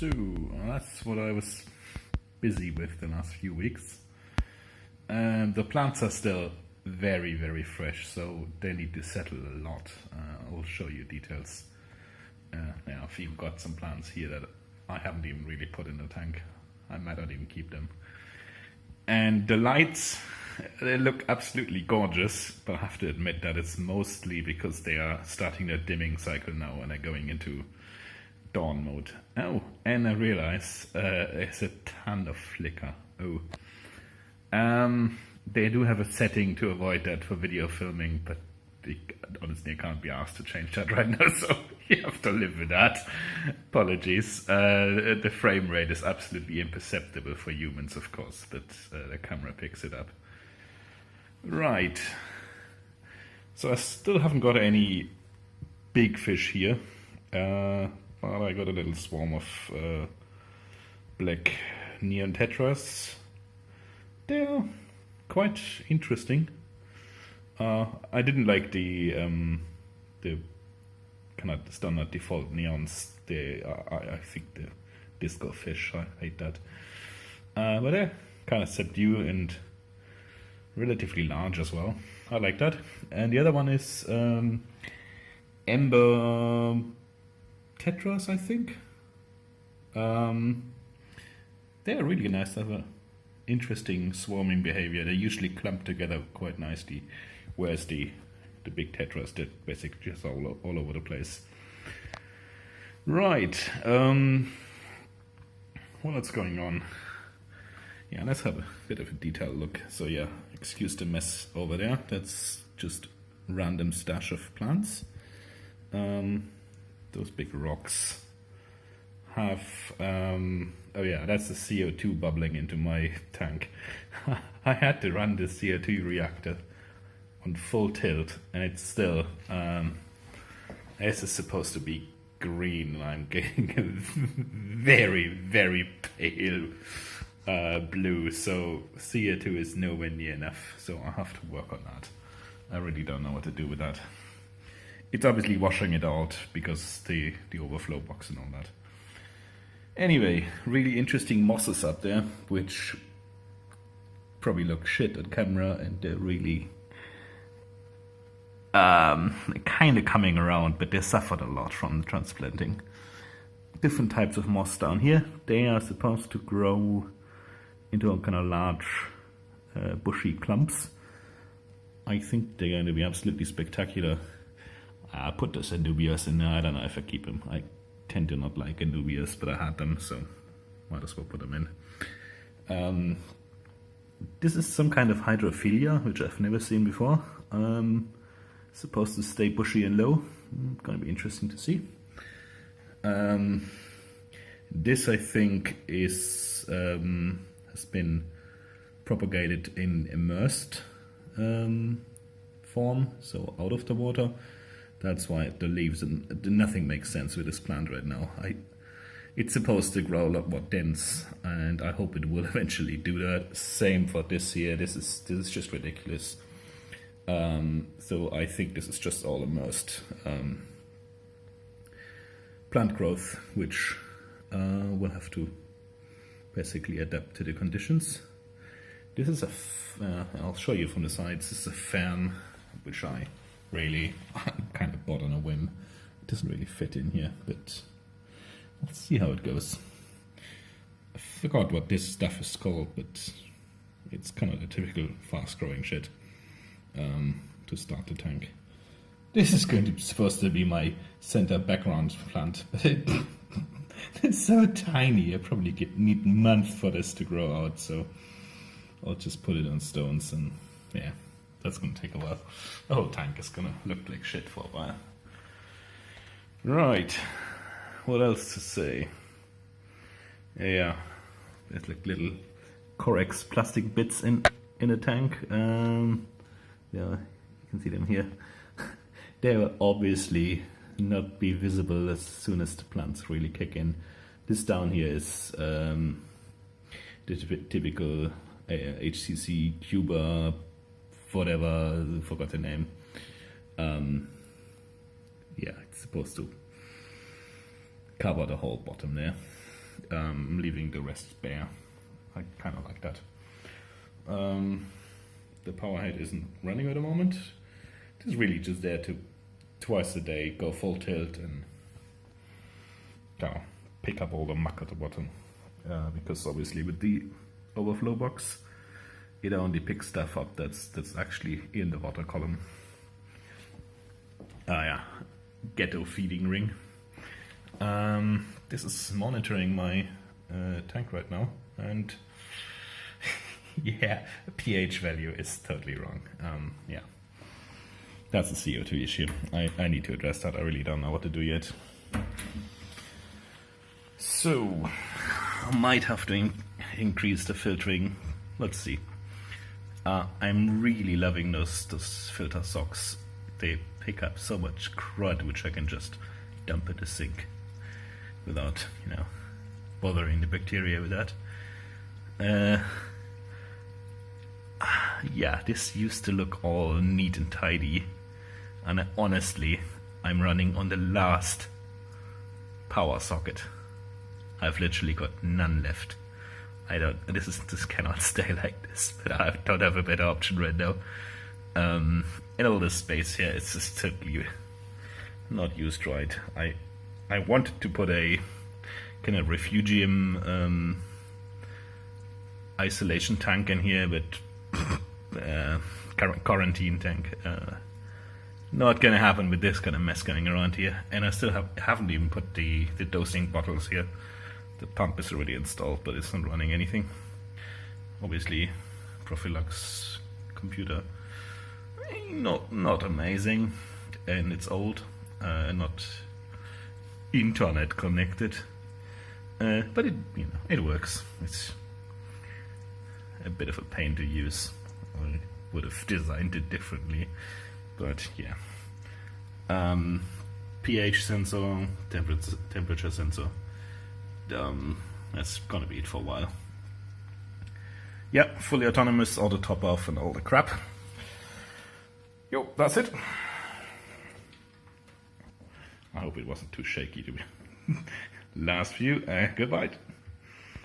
So that's what I was busy with the last few weeks. The plants are still very, very fresh, so they need to settle a lot. I'll show you details. Yeah, I've even got some plants here that I haven't even really put in the tank. I might not even keep them. And the lights, they look absolutely gorgeous, but I have to admit that it's mostly because they are starting their dimming cycle now and they're going into dawn mode. Oh, and I realize there's a ton of flicker. Oh. They do have a setting to avoid that for video filming, but honestly I can't be asked to change that right now, so you have to live with that. Apologies. The frame rate is absolutely imperceptible for humans, of course, but the camera picks it up. Right. So I still haven't got any big fish here, but I got a little swarm of black neon tetras. They're quite interesting. I didn't like the kind of standard default neons. I think the disco fish, I hate that. But they're kind of subdued and relatively large as well. I like that. And the other one is amber tetras, I think. They're really nice. They have a interesting swarming behavior. They usually clump together quite nicely, whereas the big tetras did basically just all over the place. Right. What's going on? Yeah, let's have a bit of a detailed look. So yeah, excuse the mess over there. That's just random stash of plants. Those big rocks have oh yeah, that's the CO2 bubbling into my tank. I had to run the CO2 reactor on full tilt, and it's still this is supposed to be green, and I'm getting a very, very pale blue, so CO2 is nowhere near enough, so I have to work on that. I really don't know what to do with that. It's obviously washing it out because the overflow box and all that. Anyway, really interesting mosses up there, which probably look shit on camera, and they're really kind of coming around, but they suffered a lot from the transplanting. Different types of moss down here. They are supposed to grow into a kind of large bushy clumps. I think they're going to be absolutely spectacular. I put the Anubias in there. I don't know if I keep them. I tend to not like Anubias, but I had them, so might as well put them in. This is some kind of hydrophilia, which I've never seen before. Supposed to stay bushy and low. Gonna be interesting to see. This, I think, is has been propagated in immersed form, so out of the water. That's why the leaves and nothing makes sense with this plant right now. It's supposed to grow a lot more dense, and I hope it will eventually do that. Same for this here. This is just ridiculous. So I think this is just all immersed plant growth, which will have to basically adapt to the conditions. This is I'll show you from the sides. This is a fan, which I really kind of bought on a whim. It doesn't really fit in here, but let's see how it goes. I forgot what this stuff is called, but it's kind of the typical fast-growing shit to start the tank. This is supposed to be my center background plant, but it's so tiny. I probably need months for this to grow out, so I'll just put it on stones, and yeah, that's gonna take a while. The whole tank is gonna look like shit for a while. Right, what else to say? Yeah, there's like little Corex plastic bits in a tank. Yeah, you can see them here. They will obviously not be visible as soon as the plants really kick in. This down here is the typical HCC Cuba, whatever, forgot the name. Yeah, it's supposed to cover the whole bottom there. leaving the rest bare. I kind of like that. The power head isn't running at the moment. It's really just there to twice a day go full tilt and pick up all the muck at the bottom. Because obviously with the overflow box, it only picks stuff up that's actually in the water column. Ghetto feeding ring. This is monitoring my tank right now, and yeah, the pH value is totally wrong. That's a CO2 issue. I need to address that. I really don't know what to do yet. So, I might have to increase the filtering. Let's see. I'm really loving those filter socks. They pick up so much crud, which I can just dump in the sink without, bothering the bacteria with that. This used to look all neat and tidy, and honestly, I'm running on the last power socket. I've literally got none left. This cannot stay like this, but I don't have a better option right now. In all this space here, it's just totally not used right. I wanted to put a kind of refugium isolation tank in here, but quarantine tank. Not gonna happen with this kind of mess going around here. And I still haven't even put the dosing bottles here. The pump is already installed, but it's not running anything. Obviously, Profilux computer, not amazing, and it's old, not internet connected, but it works. It's a bit of a pain to use. I would have designed it differently, but yeah. pH sensor, temperature sensor. That's gonna be it for a while. Yeah, fully autonomous, auto top off and all the crap. Yo, that's it. I hope it wasn't too shaky to be. Last view, goodbye.